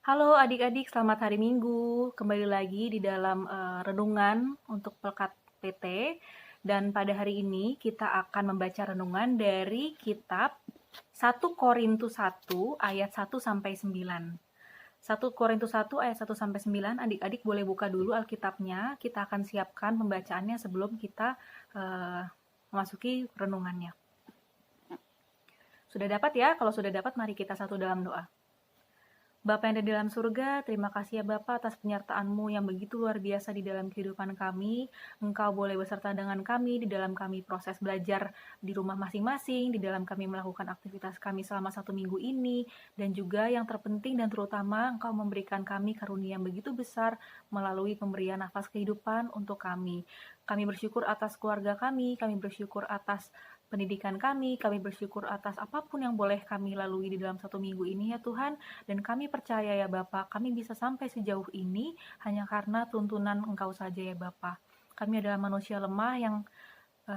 Halo adik-adik, selamat hari Minggu. Kembali lagi di dalam renungan untuk Pelkat PT. Dan pada hari ini kita akan membaca renungan dari kitab 1 Korintus 1 ayat 1 sampai 9. 1 Korintus 1 ayat 1 sampai 9. Adik-adik boleh buka dulu Alkitabnya. Kita akan siapkan pembacaannya sebelum kita memasuki renungannya. Sudah dapat ya? Kalau sudah dapat, mari kita satu dalam doa. Bapa yang ada di dalam surga, terima kasih ya Bapa atas penyertaan-Mu yang begitu luar biasa di dalam kehidupan kami. Engkau boleh beserta dengan kami di dalam kami proses belajar di rumah masing-masing, di dalam kami melakukan aktivitas kami selama 1 minggu ini, dan juga yang terpenting dan terutama Engkau memberikan kami karunia yang begitu besar melalui pemberian nafas kehidupan untuk kami. Kami bersyukur atas keluarga kami bersyukur atas pendidikan kami bersyukur atas apapun yang boleh kami lalui di dalam 1 minggu ini ya Tuhan. Dan kami percaya ya Bapa, kami bisa sampai sejauh ini hanya karena tuntunan Engkau saja ya Bapa. Kami adalah manusia lemah yang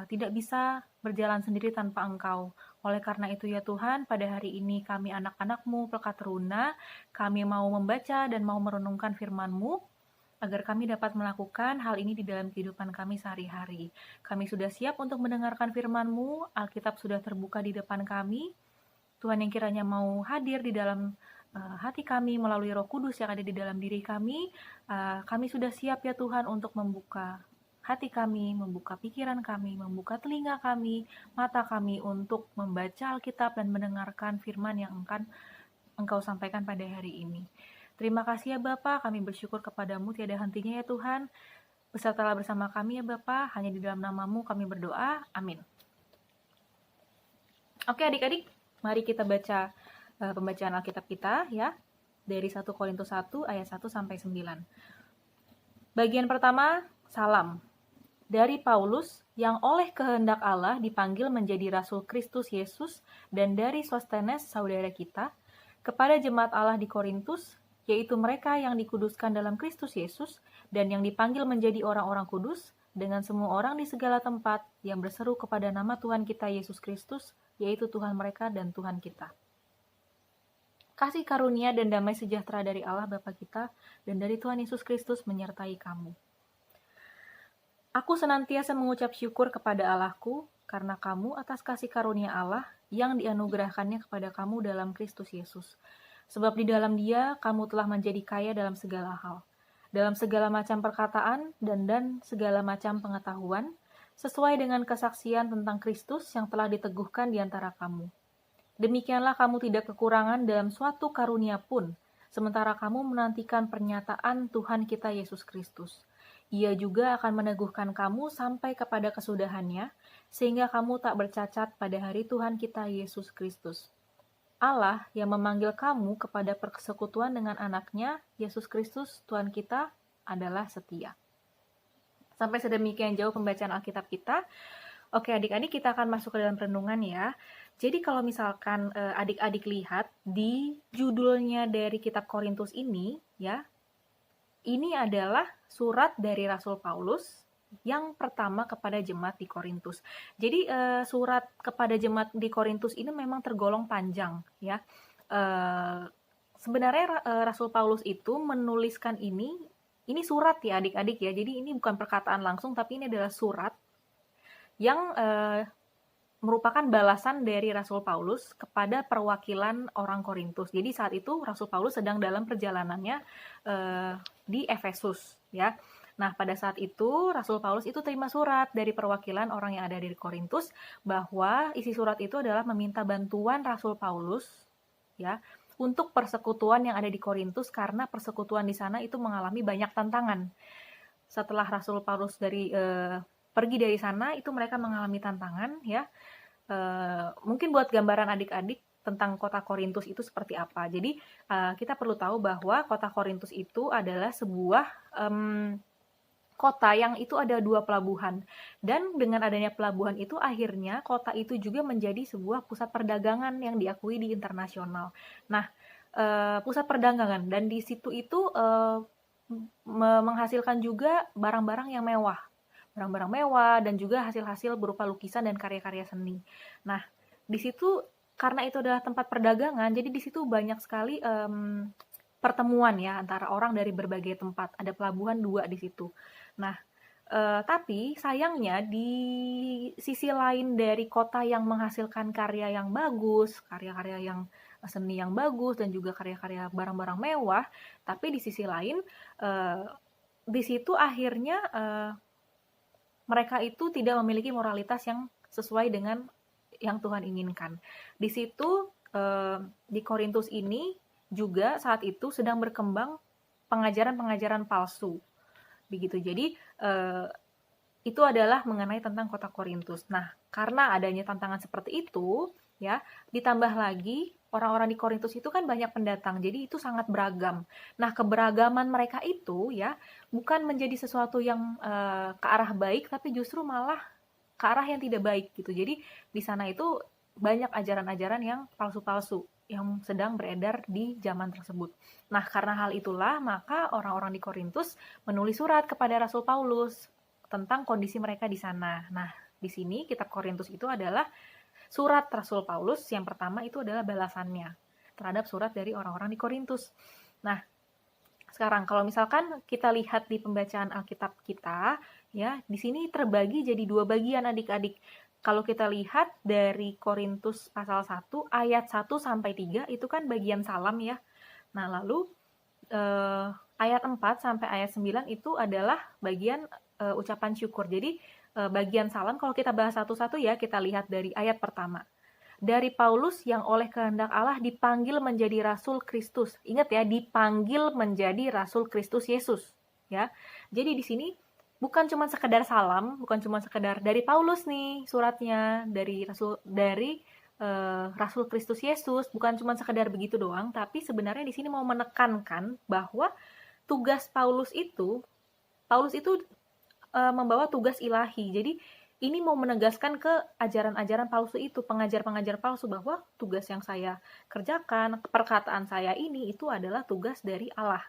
tidak bisa berjalan sendiri tanpa Engkau. Oleh karena itu ya Tuhan, pada hari ini kami anak-anak-Mu, Pelkat Teruna, kami mau membaca dan mau merenungkan firman-Mu, agar kami dapat melakukan hal ini di dalam kehidupan kami sehari-hari. Kami sudah siap untuk mendengarkan firman-Mu, Alkitab sudah terbuka di depan kami. Tuhan yang kiranya mau hadir di dalam hati kami melalui Roh Kudus yang ada di dalam diri kami. Kami sudah siap ya Tuhan untuk membuka hati kami, membuka pikiran kami, membuka telinga kami, mata kami untuk membaca Alkitab dan mendengarkan firman yang akan Engkau sampaikan pada hari ini. Terima kasih ya Bapa, kami bersyukur kepadamu tiada hentinya ya Tuhan. Besertalah bersama kami ya Bapa, hanya di dalam namamu kami berdoa, amin. Oke adik-adik, mari kita baca pembacaan Alkitab kita ya, dari 1 Korintus 1 ayat 1 sampai 9. Bagian pertama, salam. Dari Paulus, yang oleh kehendak Allah dipanggil menjadi Rasul Kristus Yesus, dan dari Sostenes, saudara kita, kepada jemaat Allah di Korintus, yaitu mereka yang dikuduskan dalam Kristus Yesus, dan yang dipanggil menjadi orang-orang kudus, dengan semua orang di segala tempat yang berseru kepada nama Tuhan kita Yesus Kristus, yaitu Tuhan mereka dan Tuhan kita. Kasih karunia dan damai sejahtera dari Allah Bapa kita, dan dari Tuhan Yesus Kristus menyertai kamu. Aku senantiasa mengucap syukur kepada Allahku, karena kamu atas kasih karunia Allah yang dianugerahkannya kepada kamu dalam Kristus Yesus. Sebab di dalam Dia kamu telah menjadi kaya dalam segala hal, dalam segala macam perkataan dan segala macam pengetahuan, sesuai dengan kesaksian tentang Kristus yang telah diteguhkan di antara kamu. Demikianlah kamu tidak kekurangan dalam suatu karunia pun, sementara kamu menantikan pernyataan Tuhan kita Yesus Kristus. Ia juga akan meneguhkan kamu sampai kepada kesudahannya, sehingga kamu tak bercacat pada hari Tuhan kita Yesus Kristus. Allah yang memanggil kamu kepada persekutuan dengan anaknya, Yesus Kristus, Tuhan kita, adalah setia. Sampai sedemikian jauh pembacaan Alkitab kita. Oke adik-adik, kita akan masuk ke dalam renungan ya. Jadi kalau misalkan adik-adik lihat di judulnya dari kitab Korintus ini, ya, ini adalah surat dari Rasul Paulus yang pertama kepada jemaat di Korintus. Jadi surat kepada jemaat di Korintus ini memang tergolong panjang ya. Sebenarnya Rasul Paulus itu menuliskan ini surat ya adik-adik ya. Jadi ini bukan perkataan langsung, tapi ini adalah surat yang merupakan balasan dari Rasul Paulus kepada perwakilan orang Korintus. Jadi saat itu Rasul Paulus sedang dalam perjalanannya di Efesus ya. Nah, pada saat itu Rasul Paulus itu terima surat dari perwakilan orang yang ada di Korintus, bahwa isi surat itu adalah meminta bantuan Rasul Paulus ya untuk persekutuan yang ada di Korintus, karena persekutuan di sana itu mengalami banyak tantangan. Setelah Rasul Paulus pergi dari sana, itu mereka mengalami tantangan ya. Mungkin buat gambaran adik-adik tentang kota Korintus itu seperti apa. Jadi kita perlu tahu bahwa kota Korintus itu adalah sebuah kota yang itu ada 2 pelabuhan, dan dengan adanya pelabuhan itu akhirnya kota itu juga menjadi sebuah pusat perdagangan yang diakui di internasional. Nah, pusat perdagangan, dan di situ itu menghasilkan juga barang-barang yang mewah, dan juga hasil-hasil berupa lukisan dan karya-karya seni. Nah, di situ karena itu adalah tempat perdagangan, jadi di situ banyak sekali pertemuan ya antara orang dari berbagai tempat. Ada pelabuhan 2 di situ. Nah, tapi sayangnya di sisi lain dari kota yang menghasilkan karya yang bagus, karya-karya yang seni yang bagus dan juga karya-karya barang-barang mewah, tapi di sisi lain di situ akhirnya mereka itu tidak memiliki moralitas yang sesuai dengan yang Tuhan inginkan. Di situ di Korintus ini juga saat itu sedang berkembang pengajaran-pengajaran palsu. Begitu. Jadi itu adalah mengenai tentang kota Korintus. Nah, karena adanya tantangan seperti itu, ya, ditambah lagi orang-orang di Korintus itu kan banyak pendatang, jadi itu sangat beragam. Nah, keberagaman mereka itu ya bukan menjadi sesuatu yang ke arah baik, tapi justru malah ke arah yang tidak baik gitu. Jadi di sana itu banyak ajaran-ajaran yang palsu-palsu yang sedang beredar di zaman tersebut. Nah, karena hal itulah maka orang-orang di Korintus menulis surat kepada Rasul Paulus tentang kondisi mereka di sana. Nah, di sini kitab Korintus itu adalah surat Rasul Paulus yang pertama itu adalah balasannya terhadap surat dari orang-orang di Korintus. Nah, sekarang kalau misalkan kita lihat di pembacaan Alkitab kita, ya, di sini terbagi jadi 2 bagian adik-adik. Kalau kita lihat dari Korintus pasal 1 ayat 1 sampai 3 itu kan bagian salam ya. Nah, lalu ayat 4 sampai ayat 9 itu adalah bagian ucapan syukur. Jadi bagian salam kalau kita bahas satu-satu ya, kita lihat dari ayat pertama. Dari Paulus yang oleh kehendak Allah dipanggil menjadi Rasul Kristus. Ingat ya, dipanggil menjadi Rasul Kristus Yesus. Ya, jadi di sini bukan cuma sekedar salam, bukan cuma sekedar dari Paulus nih suratnya, dari Rasul Kristus Yesus, bukan cuma sekedar begitu doang, tapi sebenarnya di sini mau menekankan bahwa tugas Paulus itu membawa tugas ilahi. Jadi ini mau menegaskan ke ajaran-ajaran palsu itu, pengajar-pengajar palsu bahwa tugas yang saya kerjakan, perkataan saya ini itu adalah tugas dari Allah.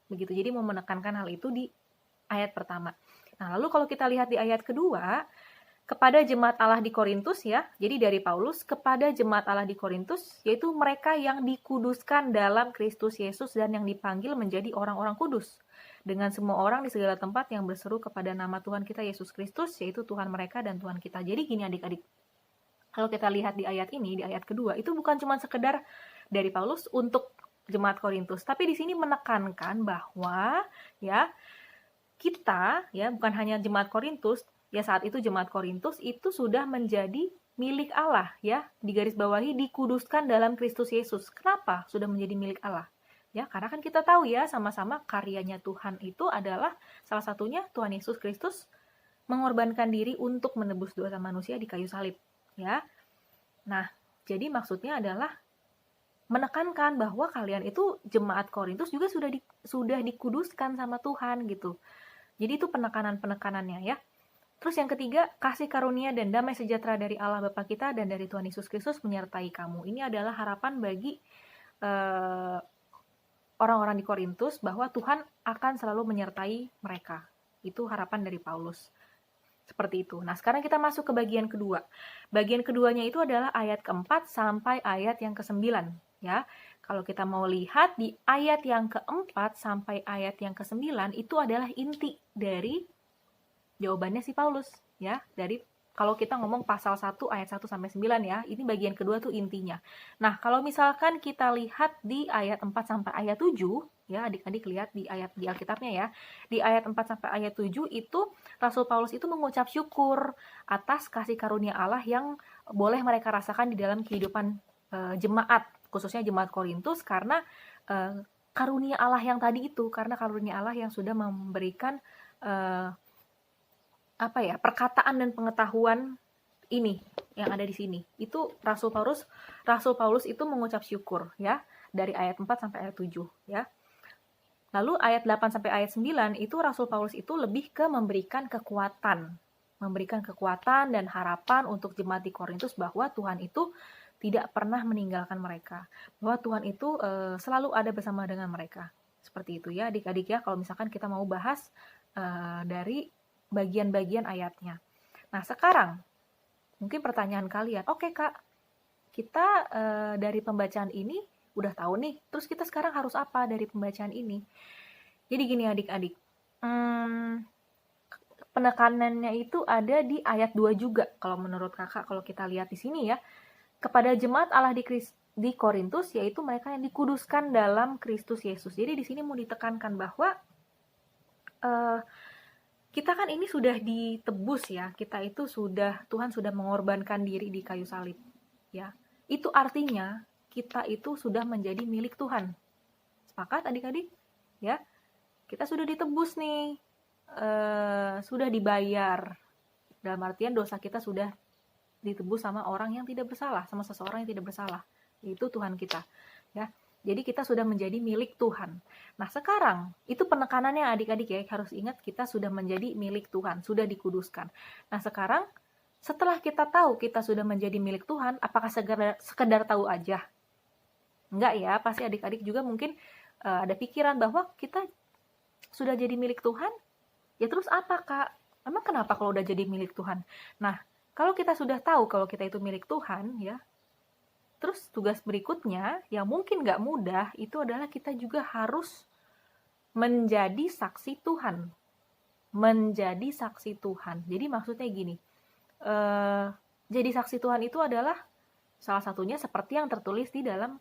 Begitu. Jadi mau menekankan hal itu di ayat pertama. Nah, lalu kalau kita lihat di ayat kedua, kepada jemaat Allah di Korintus ya, jadi dari Paulus kepada jemaat Allah di Korintus, yaitu mereka yang dikuduskan dalam Kristus Yesus dan yang dipanggil menjadi orang-orang kudus, dengan semua orang di segala tempat yang berseru kepada nama Tuhan kita Yesus Kristus, yaitu Tuhan mereka dan Tuhan kita. Jadi gini adik-adik, kalau kita lihat di ayat ini, di ayat kedua, itu bukan cuma sekedar dari Paulus untuk jemaat Korintus, tapi di sini menekankan bahwa ya kita ya bukan hanya jemaat Korintus, ya saat itu jemaat Korintus itu sudah menjadi milik Allah ya, digarisbawahi dikuduskan dalam Kristus Yesus. Kenapa sudah menjadi milik Allah? Ya, karena kan kita tahu ya sama-sama karyanya Tuhan itu adalah salah satunya Tuhan Yesus Kristus mengorbankan diri untuk menebus dosa manusia di kayu salib, ya. Nah, jadi maksudnya adalah menekankan bahwa kalian itu jemaat Korintus juga sudah dikuduskan sama Tuhan gitu. Jadi itu penekanan-penekanannya ya. Terus yang ketiga, kasih karunia dan damai sejahtera dari Allah Bapa kita dan dari Tuhan Yesus Kristus menyertai kamu. Ini adalah harapan bagi orang-orang di Korintus bahwa Tuhan akan selalu menyertai mereka. Itu harapan dari Paulus. Seperti itu. Nah, sekarang kita masuk ke bagian kedua. Bagian keduanya itu adalah ayat keempat sampai ayat yang ke-9. Ya, kalau kita mau lihat di ayat yang keempat sampai ayat yang ke-9 itu adalah inti dari jawabannya si Paulus. Ya, dari kalau kita ngomong pasal 1 ayat 1 sampai 9 ya, ini bagian kedua tuh intinya. Nah, kalau misalkan kita lihat di ayat 4 sampai ayat 7, ya adik-adik lihat di ayat di Alkitabnya ya. Di ayat 4 sampai ayat 7 itu Rasul Paulus itu mengucap syukur atas kasih karunia Allah yang boleh mereka rasakan di dalam kehidupan jemaat, khususnya jemaat Korintus karena karunia Allah yang tadi itu, karena karunia Allah yang sudah memberikan perkataan dan pengetahuan ini yang ada di sini. Itu Rasul Paulus itu mengucap syukur ya dari ayat 4 sampai ayat 7 ya. Lalu ayat 8 sampai ayat 9 itu Rasul Paulus itu lebih ke memberikan kekuatan dan harapan untuk jemaat di Korintus bahwa Tuhan itu tidak pernah meninggalkan mereka, bahwa Tuhan itu selalu ada bersama dengan mereka. Seperti itu ya adik-adik ya, kalau misalkan kita mau bahas dari bagian-bagian ayatnya. Nah sekarang mungkin pertanyaan kalian, oke Kak, kita dari pembacaan ini udah tahu nih, terus kita sekarang harus apa dari pembacaan ini? Jadi gini adik-adik, penekanannya itu ada di ayat 2 juga, kalau menurut kakak, kalau kita lihat di sini ya, kepada jemaat Allah di Korintus, yaitu mereka yang dikuduskan dalam Kristus Yesus. Jadi di sini mau ditekankan bahwa kita kan ini sudah ditebus ya, kita itu Tuhan sudah mengorbankan diri di kayu salib ya. Itu artinya kita itu sudah menjadi milik Tuhan. Sepakat adik-adik? Ya, kita sudah ditebus nih, sudah dibayar. Dalam artian dosa kita sudah ditebus sama orang yang tidak bersalah, sama seseorang yang tidak bersalah, yaitu Tuhan kita. Ya, jadi kita sudah menjadi milik Tuhan. Nah sekarang, itu penekanannya adik-adik ya, harus ingat kita sudah menjadi milik Tuhan, sudah dikuduskan. Nah sekarang, setelah kita tahu kita sudah menjadi milik Tuhan, apakah sekedar tahu aja? Enggak ya, pasti adik-adik juga mungkin ada pikiran bahwa kita sudah jadi milik Tuhan, ya terus apa kak? Emang kenapa kalau udah jadi milik Tuhan? Nah, kalau kita sudah tahu kalau kita itu milik Tuhan ya, terus tugas berikutnya yang mungkin gak mudah itu adalah kita juga harus menjadi saksi Tuhan. Menjadi saksi Tuhan. Jadi maksudnya gini, jadi saksi Tuhan itu adalah salah satunya seperti yang tertulis di dalam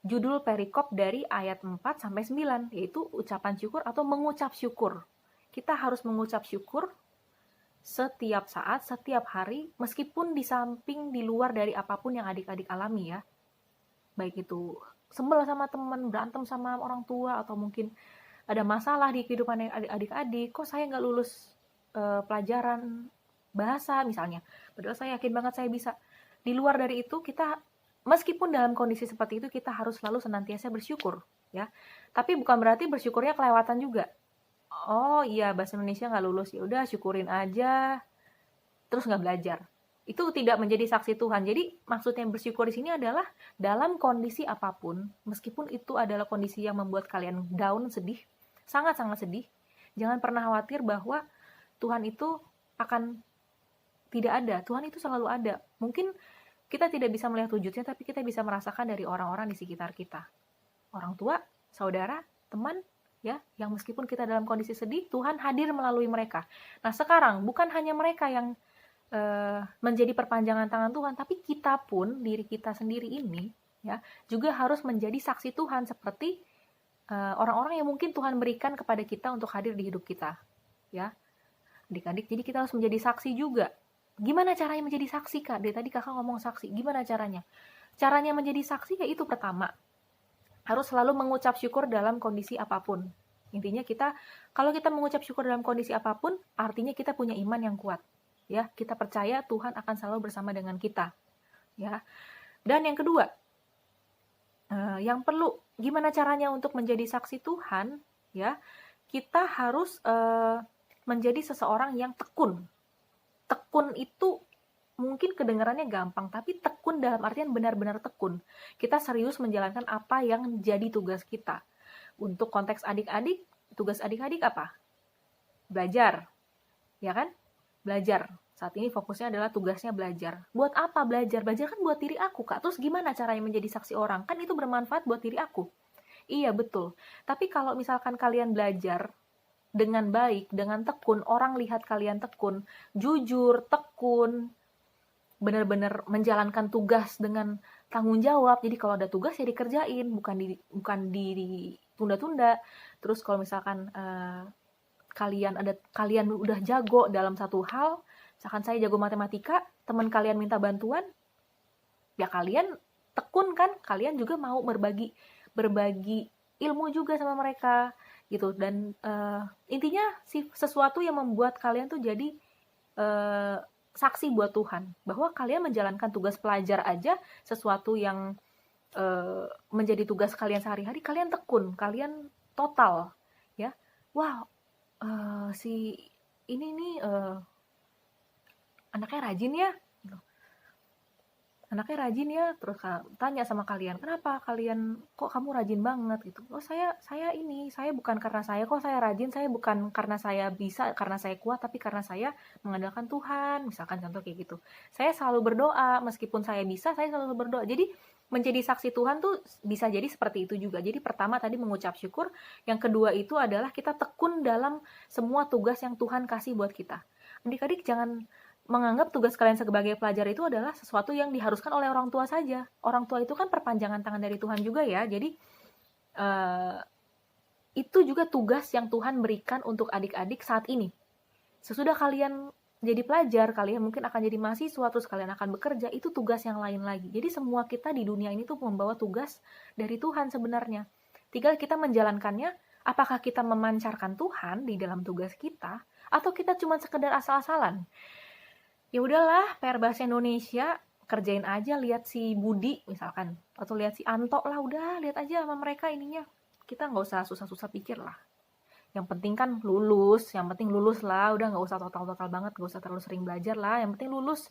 judul perikop dari ayat 4-9, yaitu ucapan syukur atau mengucap syukur. Kita harus mengucap syukur setiap saat, setiap hari, meskipun di samping, di luar dari apapun yang adik-adik alami ya. Baik itu sebel sama teman, berantem sama orang tua, atau mungkin ada masalah di kehidupan adik-adik, kok saya nggak lulus pelajaran bahasa misalnya. Padahal saya yakin banget saya bisa. Di luar dari itu, kita meskipun dalam kondisi seperti itu, kita harus selalu senantiasa bersyukur. Ya. Tapi bukan berarti bersyukurnya kelewatan juga. Oh iya, bahasa Indonesia nggak lulus, ya udah syukurin aja, terus nggak belajar. Itu tidak menjadi saksi Tuhan. Jadi maksudnya bersyukur di sini adalah dalam kondisi apapun, meskipun itu adalah kondisi yang membuat kalian down, sedih, sangat-sangat sedih, jangan pernah khawatir bahwa Tuhan itu akan tidak ada. Tuhan itu selalu ada. Mungkin kita tidak bisa melihat wujudnya, tapi kita bisa merasakan dari orang-orang di sekitar kita. Orang tua, saudara, teman, ya, yang meskipun kita dalam kondisi sedih, Tuhan hadir melalui mereka. Nah sekarang bukan hanya mereka yang menjadi perpanjangan tangan Tuhan, tapi kita pun, diri kita sendiri ini ya, juga harus menjadi saksi Tuhan seperti orang-orang yang mungkin Tuhan berikan kepada kita untuk hadir di hidup kita ya, adik-adik. Jadi kita harus menjadi saksi juga. Gimana caranya menjadi saksi kak? Dari tadi kakak ngomong saksi, gimana caranya? Caranya menjadi saksi ya itu pertama, harus selalu mengucap syukur dalam kondisi apapun. Intinya kalau kita mengucap syukur dalam kondisi apapun, artinya kita punya iman yang kuat. Ya, kita percaya Tuhan akan selalu bersama dengan kita. Ya. Dan yang kedua, yang perlu gimana caranya untuk menjadi saksi Tuhan? Ya, kita harus menjadi seseorang yang tekun. Tekun itu mungkin kedengarannya gampang, tapi tekun dalam artian benar-benar tekun. Kita serius menjalankan apa yang jadi tugas kita. Untuk konteks adik-adik, tugas adik-adik apa? Belajar. Ya kan? Belajar. Saat ini fokusnya adalah tugasnya belajar. Buat apa belajar? Belajar kan buat diri aku, Kak. Terus gimana caranya menjadi saksi orang? Kan itu bermanfaat buat diri aku. Iya, betul. Tapi kalau misalkan kalian belajar dengan baik, dengan tekun, orang lihat kalian tekun, jujur, tekun, benar-benar menjalankan tugas dengan tanggung jawab. Jadi kalau ada tugas ya dikerjain, bukan ditunda-tunda. Terus kalau misalkan kalian udah jago dalam satu hal, misalkan saya jago matematika, teman kalian minta bantuan, ya kalian tekun kan, kalian juga mau berbagi ilmu juga sama mereka gitu. Dan intinya sesuatu yang membuat kalian tuh jadi saksi buat Tuhan, bahwa kalian menjalankan tugas pelajar aja, sesuatu yang menjadi tugas kalian sehari-hari, kalian tekun, kalian total ya. Wow, si ini nih anaknya rajin ya, anaknya rajin ya. Terus tanya sama kalian, kenapa kalian kok kamu rajin banget gitu? Oh saya bukan karena saya kok saya rajin, saya bukan karena saya bisa, karena saya kuat, tapi karena saya mengandalkan Tuhan, misalkan contoh kayak gitu. Saya selalu berdoa, meskipun saya bisa, saya selalu berdoa. Jadi menjadi saksi Tuhan tuh bisa jadi seperti itu juga. Jadi pertama tadi mengucap syukur, yang kedua itu adalah kita tekun dalam semua tugas yang Tuhan kasih buat kita. Adik-adik jangan menganggap tugas kalian sebagai pelajar itu adalah sesuatu yang diharuskan oleh orang tua saja. Orang tua itu kan perpanjangan tangan dari Tuhan juga ya. Jadi itu juga tugas yang Tuhan berikan untuk adik-adik saat ini. Sesudah kalian jadi pelajar, kalian mungkin akan jadi mahasiswa, terus kalian akan bekerja, itu tugas yang lain lagi. Jadi semua kita di dunia ini tuh membawa tugas dari Tuhan sebenarnya. Tinggal kita menjalankannya, apakah kita memancarkan Tuhan di dalam tugas kita, atau kita cuma sekedar asal-asalan. Ya udahlah, PR Bahasa Indonesia, kerjain aja, lihat si Budi misalkan, atau lihat si Anto lah, udah lihat aja sama mereka ininya. Kita nggak usah susah-susah pikir lah. Yang penting kan lulus, yang penting lulus lah, udah nggak usah total-total banget, nggak usah terlalu sering belajar lah, yang penting lulus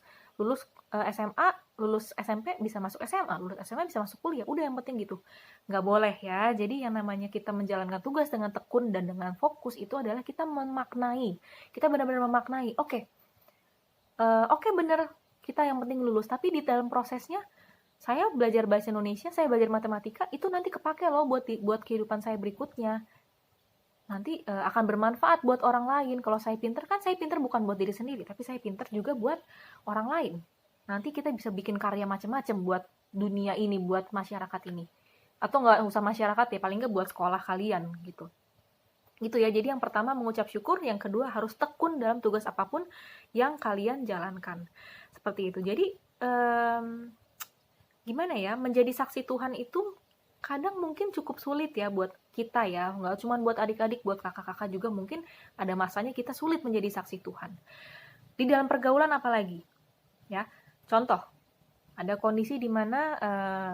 SMA, lulus SMP bisa masuk SMA, lulus SMA bisa masuk kuliah, udah yang penting gitu. Nggak boleh ya, jadi yang namanya kita menjalankan tugas dengan tekun dan dengan fokus itu adalah kita memaknai, kita benar-benar memaknai, oke bener, kita yang penting lulus, tapi di dalam prosesnya, saya belajar bahasa Indonesia, saya belajar matematika, itu nanti kepake loh buat kehidupan saya berikutnya. Nanti akan bermanfaat buat orang lain. Kalau saya pinter kan saya pinter bukan buat diri sendiri, tapi saya pinter juga buat orang lain. Nanti kita bisa bikin karya macam-macam buat dunia ini, buat masyarakat ini. Atau nggak usah masyarakat ya, paling nggak buat sekolah kalian gitu. Gitu ya, jadi yang pertama mengucap syukur, yang kedua harus tekun dalam tugas apapun yang kalian jalankan. Seperti itu. Jadi gimana ya, menjadi saksi Tuhan itu kadang mungkin cukup sulit ya buat kita ya, nggak cuma buat adik-adik, buat kakak-kakak juga mungkin ada masanya kita sulit menjadi saksi Tuhan. Di dalam pergaulan apalagi, ya. Contoh, ada kondisi di mana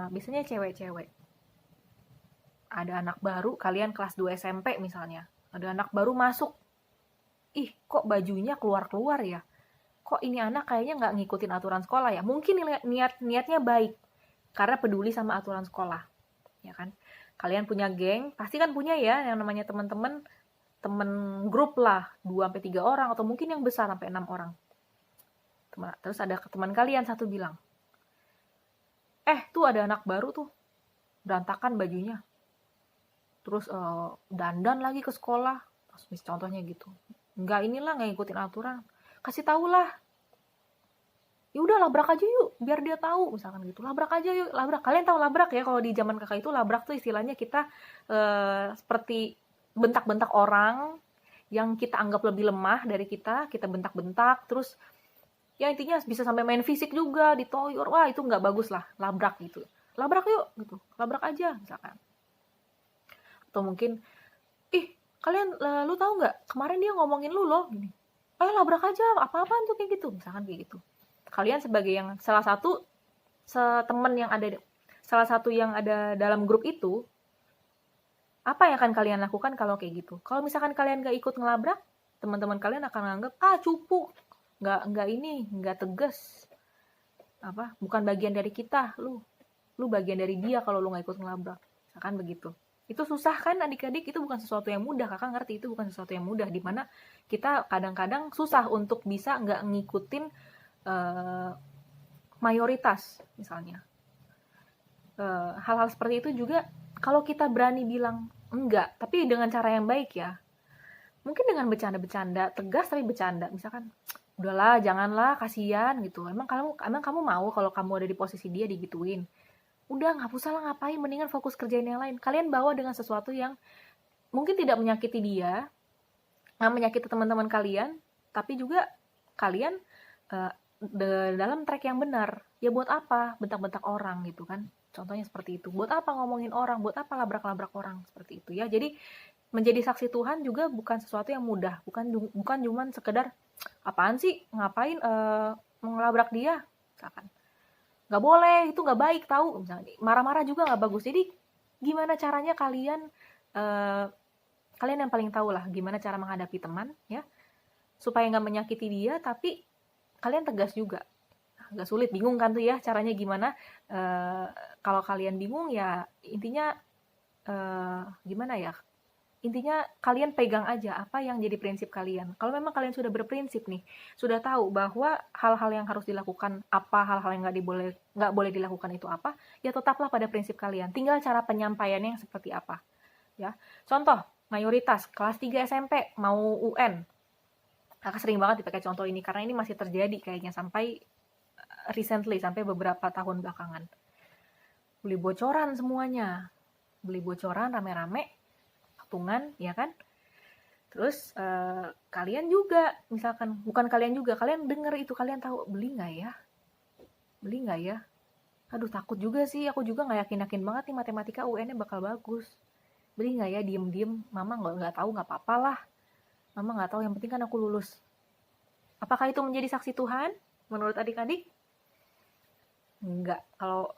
biasanya cewek-cewek, ada anak baru, kalian kelas 2 SMP misalnya, ada anak baru masuk, ih kok bajunya keluar-keluar ya, kok ini anak kayaknya nggak ngikutin aturan sekolah ya, mungkin niatnya baik, karena peduli sama aturan sekolah. Ya kan, kalian punya geng, pasti kan punya ya yang namanya teman-teman, temen grup lah, 2-3 orang, atau mungkin yang besar sampai 6 orang. Terus ada teman kalian satu bilang, tuh ada anak baru tuh, berantakan bajunya, terus dandan lagi ke sekolah, terus contohnya gitu, nggak ngikutin aturan, kasih tahu lah, ya udah labrak aja yuk biar dia tahu misalkan gitu, labrak aja yuk, labrak. Kalian tahu labrak ya, kalau di zaman kakak itu labrak tuh istilahnya kita seperti bentak-bentak orang yang kita anggap lebih lemah dari kita bentak-bentak, terus ya intinya bisa sampai main fisik juga, ditoyor, wah itu nggak bagus lah, labrak gitu, labrak yuk gitu, labrak aja misalkan. Atau mungkin, kalian lu tahu nggak kemarin dia ngomongin lu loh gini, labrak aja, apa-apaan tuh kayak gitu, misalkan kayak gitu. Kalian sebagai yang salah satu yang ada dalam grup itu, apa yang akan kalian lakukan kalau kayak gitu? Kalau misalkan kalian gak ikut ngelabrak, teman-teman kalian akan menganggap cupu, nggak tegas, bukan bagian dari kita, lu bagian dari dia kalau lu nggak ikut ngelabrak, misalkan begitu. Itu susah kan adik-adik, itu bukan sesuatu yang mudah, kakak ngerti itu bukan sesuatu yang mudah, dimana kita kadang-kadang susah untuk bisa nggak ngikutin mayoritas misalnya. Hal-hal seperti itu juga kalau kita berani bilang enggak, tapi dengan cara yang baik ya, mungkin dengan bercanda-bercanda, tegas tapi bercanda, misalkan udahlah janganlah, kasihan gitu, emang kamu mau kalau kamu ada di posisi dia digituin, udah nggak usah lah, ngapain, mendingan fokus kerjain yang lain. Kalian bawa dengan sesuatu yang mungkin tidak menyakiti dia, nggak menyakiti teman-teman kalian, tapi juga kalian dalam track yang benar. Ya buat apa bentak-bentak orang gitu kan, contohnya seperti itu. Buat apa ngomongin orang, buat apa labrak-labrak orang, seperti itu ya. Jadi menjadi saksi Tuhan juga bukan sesuatu yang mudah, bukan cuman sekedar apaan sih, ngapain mengelabrak dia misalkan, nggak boleh, itu nggak baik tahu, misalnya marah-marah juga nggak bagus. Jadi gimana caranya kalian yang paling tahu lah gimana cara menghadapi teman ya, supaya nggak menyakiti dia tapi kalian tegas juga. Agak sulit, bingung kan tuh ya caranya gimana. Kalau kalian bingung ya intinya gimana ya, Intinya kalian pegang aja apa yang jadi prinsip kalian. Kalau memang kalian sudah berprinsip nih, sudah tahu bahwa hal-hal yang harus dilakukan apa, hal-hal yang nggak boleh dilakukan itu apa, ya tetaplah pada prinsip kalian. Tinggal cara penyampaiannya yang seperti apa. Ya, contoh mayoritas kelas 3 SMP mau UN. Kakak sering banget dipakai contoh ini karena ini masih terjadi kayaknya sampai recently, sampai beberapa tahun belakangan. Beli bocoran semuanya. Beli bocoran rame-rame, patungan, ya kan? Terus kalian juga, misalkan, bukan kalian juga, kalian denger itu, kalian tahu, beli nggak ya? Beli nggak ya? Aduh, takut juga sih, aku juga nggak yakin-yakin banget nih matematika UN-nya bakal bagus. Beli nggak ya? Diem-diem, mama nggak tahu, nggak apa-apa lah. Mama nggak tahu, yang penting kan aku lulus. Apakah itu menjadi saksi Tuhan menurut adik-adik? Enggak. Kalau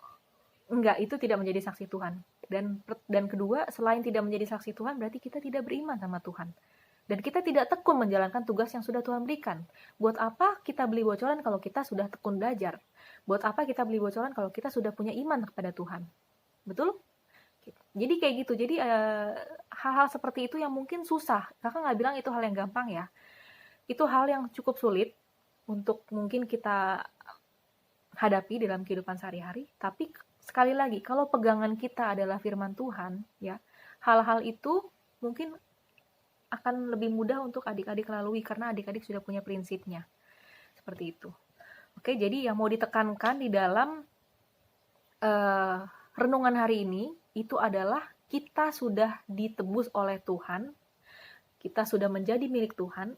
enggak, itu tidak menjadi saksi Tuhan. Dan kedua, selain tidak menjadi saksi Tuhan, berarti kita tidak beriman sama Tuhan. Dan kita tidak tekun menjalankan tugas yang sudah Tuhan berikan. Buat apa kita beli bocoran kalau kita sudah tekun belajar? Buat apa kita beli bocoran kalau kita sudah punya iman kepada Tuhan? Betul? Jadi kayak gitu. Jadi hal-hal seperti itu yang mungkin susah. Kakak nggak bilang itu hal yang gampang ya. Itu hal yang cukup sulit untuk mungkin kita hadapi dalam kehidupan sehari-hari. Tapi sekali lagi, kalau pegangan kita adalah firman Tuhan, ya, hal-hal itu mungkin akan lebih mudah untuk adik-adik lalui karena adik-adik sudah punya prinsipnya. Seperti itu. Oke, jadi yang mau ditekankan di dalam renungan hari ini itu adalah kita sudah ditebus oleh Tuhan, kita sudah menjadi milik Tuhan,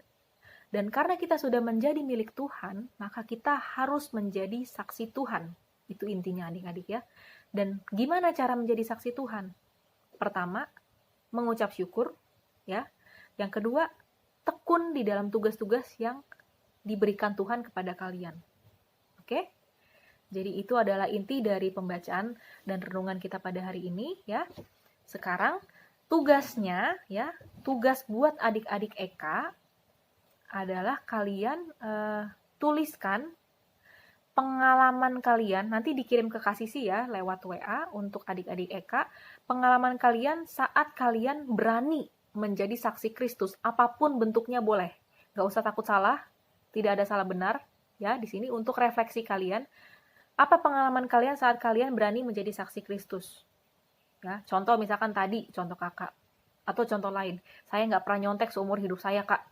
dan karena kita sudah menjadi milik Tuhan, maka kita harus menjadi saksi Tuhan. Itu intinya adik-adik ya. Dan gimana cara menjadi saksi Tuhan? Pertama, mengucap syukur, ya. Yang kedua, tekun di dalam tugas-tugas yang diberikan Tuhan kepada kalian. Oke? Jadi itu adalah inti dari pembacaan dan renungan kita pada hari ini, ya. Sekarang tugasnya, ya, tugas buat adik-adik EK adalah kalian tuliskan pengalaman kalian, nanti dikirim ke Kak Sisi ya lewat WA untuk adik-adik EK, pengalaman kalian saat kalian berani menjadi saksi Kristus, apapun bentuknya boleh. Gak usah takut salah, tidak ada salah benar, ya di sini untuk refleksi kalian. Apa pengalaman kalian saat kalian berani menjadi saksi Kristus? Ya, contoh misalkan tadi, contoh kakak, atau contoh lain, saya nggak pernah nyontek seumur hidup saya kak.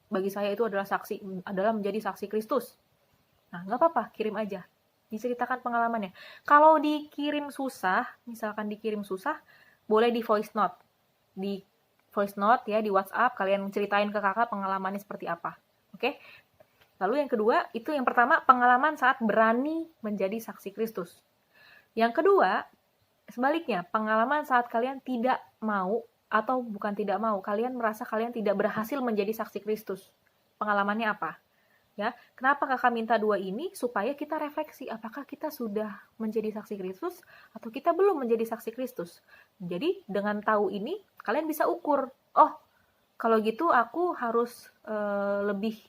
Bagi saya itu adalah menjadi saksi Kristus. Nah, nggak apa-apa, kirim aja. Diceritakan pengalamannya. Kalau dikirim susah, misalkan dikirim susah, boleh di voice note. Di voice note ya, di WhatsApp, kalian ceritain ke kakak pengalamannya seperti apa. Oke? Lalu yang kedua, itu yang pertama, pengalaman saat berani menjadi saksi Kristus. Yang kedua, sebaliknya, pengalaman saat kalian tidak mau, atau bukan tidak mau, kalian merasa kalian tidak berhasil menjadi saksi Kristus. Pengalamannya apa? Ya, kenapa kakak minta dua ini? Supaya kita refleksi, apakah kita sudah menjadi saksi Kristus, atau kita belum menjadi saksi Kristus. Jadi, dengan tahu ini, kalian bisa ukur, oh, kalau gitu aku harus lebih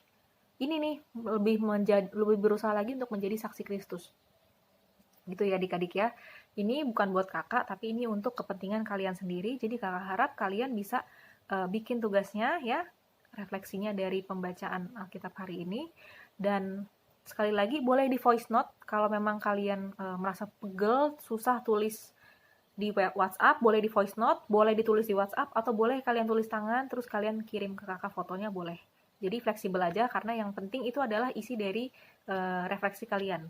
berusaha lagi untuk menjadi saksi Kristus. Gitu ya adik-adik ya. Ini bukan buat kakak, tapi ini untuk kepentingan kalian sendiri. Jadi kakak harap kalian bisa bikin tugasnya ya, refleksinya dari pembacaan Alkitab hari ini. Dan sekali lagi boleh di voice note kalau memang kalian merasa pegel, susah tulis di WhatsApp, boleh di voice note, boleh ditulis di WhatsApp, atau boleh kalian tulis tangan terus kalian kirim ke kakak fotonya, boleh. Jadi fleksibel aja karena yang penting itu adalah isi dari refleksi kalian.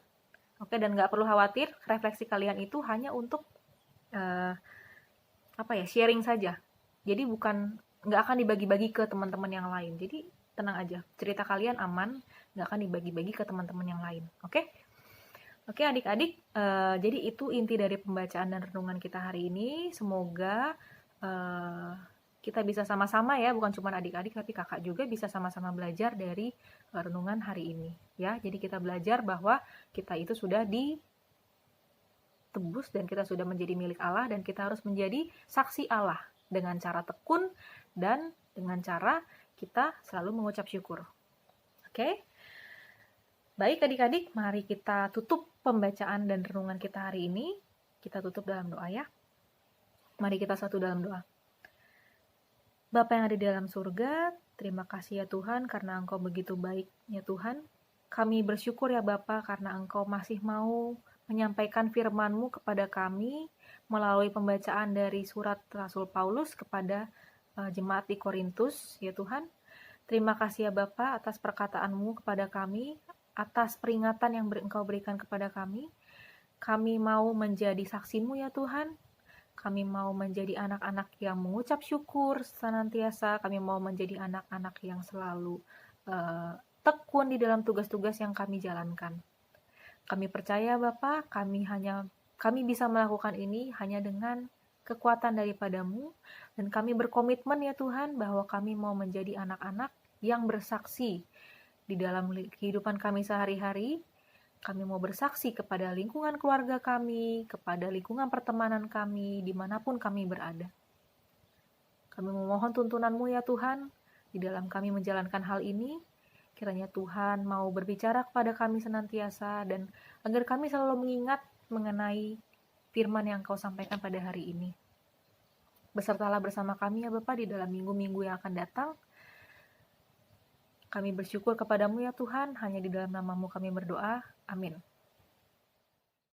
Oke, dan nggak perlu khawatir, refleksi kalian itu hanya untuk sharing saja. Jadi nggak akan dibagi-bagi ke teman-teman yang lain. Jadi tenang aja, cerita kalian aman, nggak akan dibagi-bagi ke teman-teman yang lain. Oke? Oke adik-adik, jadi itu inti dari pembacaan dan renungan kita hari ini. Semoga kita bisa sama-sama ya, bukan cuma adik-adik tapi kakak juga bisa sama-sama belajar dari renungan hari ini ya. Jadi kita belajar bahwa kita itu sudah ditebus dan kita sudah menjadi milik Allah, dan kita harus menjadi saksi Allah dengan cara tekun dan dengan cara kita selalu mengucap syukur. Oke? Baik adik-adik, mari kita tutup pembacaan dan renungan kita hari ini. Kita tutup dalam doa ya. Mari kita satu dalam doa. Bapa yang ada di dalam surga, terima kasih ya Tuhan karena Engkau begitu baik ya Tuhan. Kami bersyukur ya Bapa karena Engkau masih mau menyampaikan firman-Mu kepada kami melalui pembacaan dari surat Rasul Paulus kepada jemaat di Korintus ya Tuhan. Terima kasih ya Bapa atas perkataan-Mu kepada kami, atas peringatan yang Engkau berikan kepada kami. Kami mau menjadi saksi-Mu ya Tuhan. Kami mau menjadi anak-anak yang mengucap syukur senantiasa. Kami mau menjadi anak-anak yang selalu tekun di dalam tugas-tugas yang kami jalankan. Kami percaya Bapa, kami bisa melakukan ini hanya dengan kekuatan daripada-Mu, dan kami berkomitmen ya Tuhan bahwa kami mau menjadi anak-anak yang bersaksi di dalam kehidupan kami sehari-hari. Kami mau bersaksi kepada lingkungan keluarga kami, kepada lingkungan pertemanan kami, dimanapun kami berada. Kami memohon tuntunan-Mu ya Tuhan, di dalam kami menjalankan hal ini. Kiranya Tuhan mau berbicara kepada kami senantiasa, dan agar kami selalu mengingat mengenai firman yang Kau sampaikan pada hari ini. Besertalah bersama kami ya Bapa di dalam minggu-minggu yang akan datang. Kami bersyukur kepada-Mu ya Tuhan, hanya di dalam nama-Mu kami berdoa. Amin.